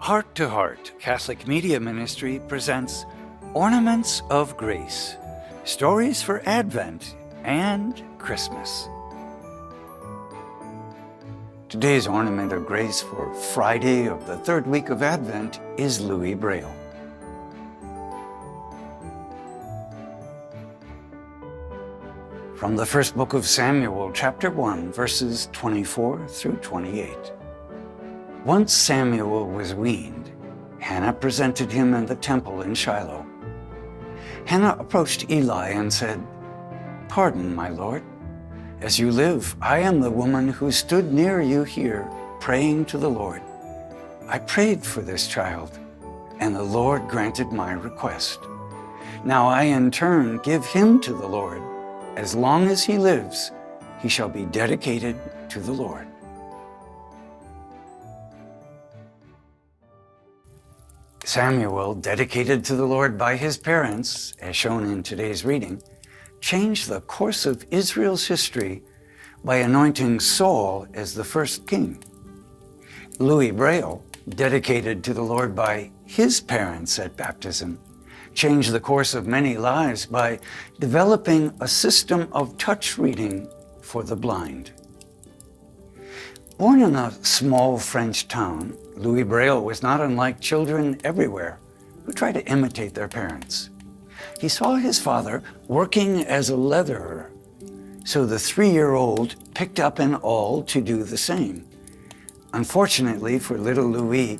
Heart to Heart Catholic Media Ministry presents Ornaments of Grace, stories for Advent and Christmas. Today's Ornament of Grace for Friday of the third week of Advent is Louis Braille. From the first book of Samuel, chapter 1, verses 24 through 28. Once Samuel was weaned, Hannah presented him in the temple in Shiloh. Hannah approached Eli and said, "Pardon, my lord. As you live, I am the woman who stood near you here, praying to the Lord. I prayed for this child, and the Lord granted my request. Now I in turn give him to the Lord. As long as he lives, he shall be dedicated to the Lord." Samuel, dedicated to the Lord by his parents, as shown in today's reading, changed the course of Israel's history by anointing Saul as the first king. Louis Braille, dedicated to the Lord by his parents at baptism, changed the course of many lives by developing a system of touch reading for the blind. Born in a small French town, Louis Braille was not unlike children everywhere who try to imitate their parents. He saw his father working as a leatherer, so the 3-year-old picked up an awl to do the same. Unfortunately for little Louis,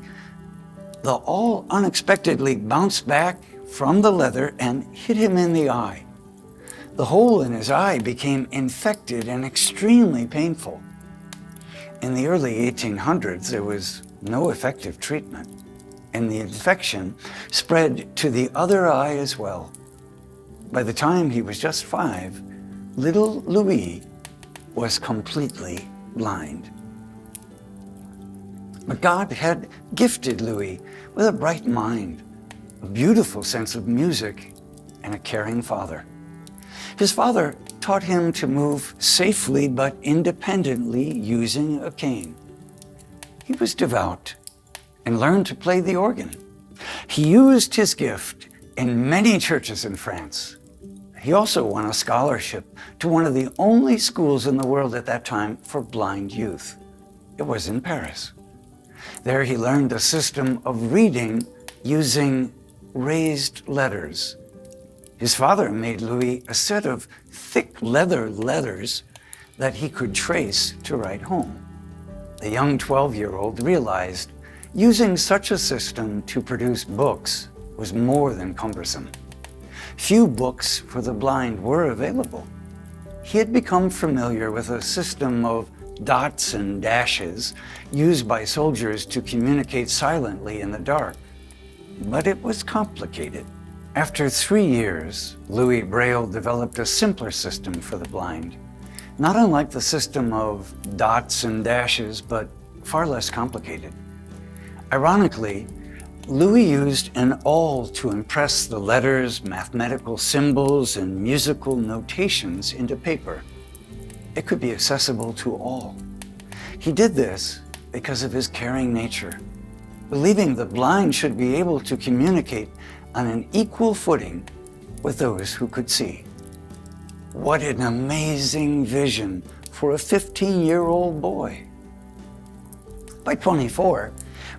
the awl unexpectedly bounced back from the leather and hit him in the eye. The hole in his eye became infected and extremely painful. In the early 1800s, there was no effective treatment, and the infection spread to the other eye as well. By the time he was just 5, little Louis was completely blind. But God had gifted Louis with a bright mind, a beautiful sense of music, and a caring father. His father taught him to move safely but independently using a cane. He was devout and learned to play the organ. He used his gift in many churches in France. He also won a scholarship to one of the only schools in the world at that time for blind youth. It was in Paris. There he learned a system of reading using raised letters. His father made Louis a set of thick leather letters that he could trace to write home. The young 12-year-old realized using such a system to produce books was more than cumbersome. Few books for the blind were available. He had become familiar with a system of dots and dashes used by soldiers to communicate silently in the dark, but it was complicated. After 3 years, Louis Braille developed a simpler system for the blind, not unlike the system of dots and dashes, but far less complicated. Ironically, Louis used an awl to impress the letters, mathematical symbols, and musical notations into paper. It could be accessible to all. He did this because of his caring nature, believing the blind should be able to communicate on an equal footing with those who could see. What an amazing vision for a 15-year-old boy. By 24,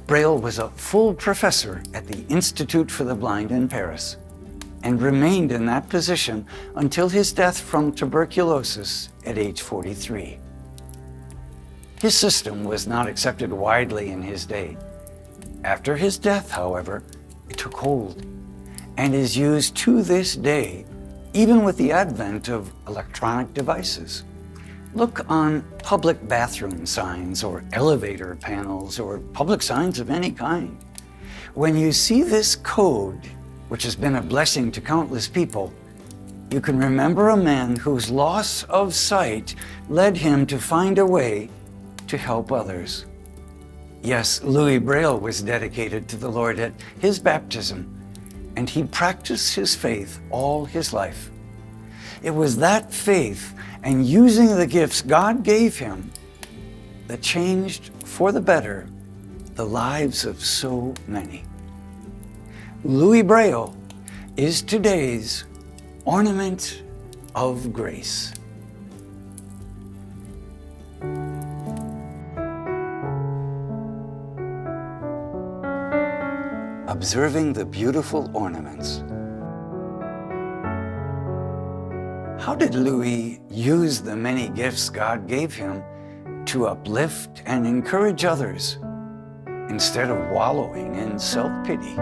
Braille was a full professor at the Institute for the Blind in Paris and remained in that position until his death from tuberculosis at age 43. His system was not accepted widely in his day. After his death, however, it took hold and is used to this day, even with the advent of electronic devices. Look on public bathroom signs or elevator panels or public signs of any kind. When you see this code, which has been a blessing to countless people, you can remember a man whose loss of sight led him to find a way to help others. Yes, Louis Braille was dedicated to the Lord at his baptism, and he practiced his faith all his life. It was that faith and using the gifts God gave him that changed for the better the lives of so many. Louis Braille is today's ornament of grace. Observing the beautiful ornaments. How did Louis use the many gifts God gave him to uplift and encourage others instead of wallowing in self-pity?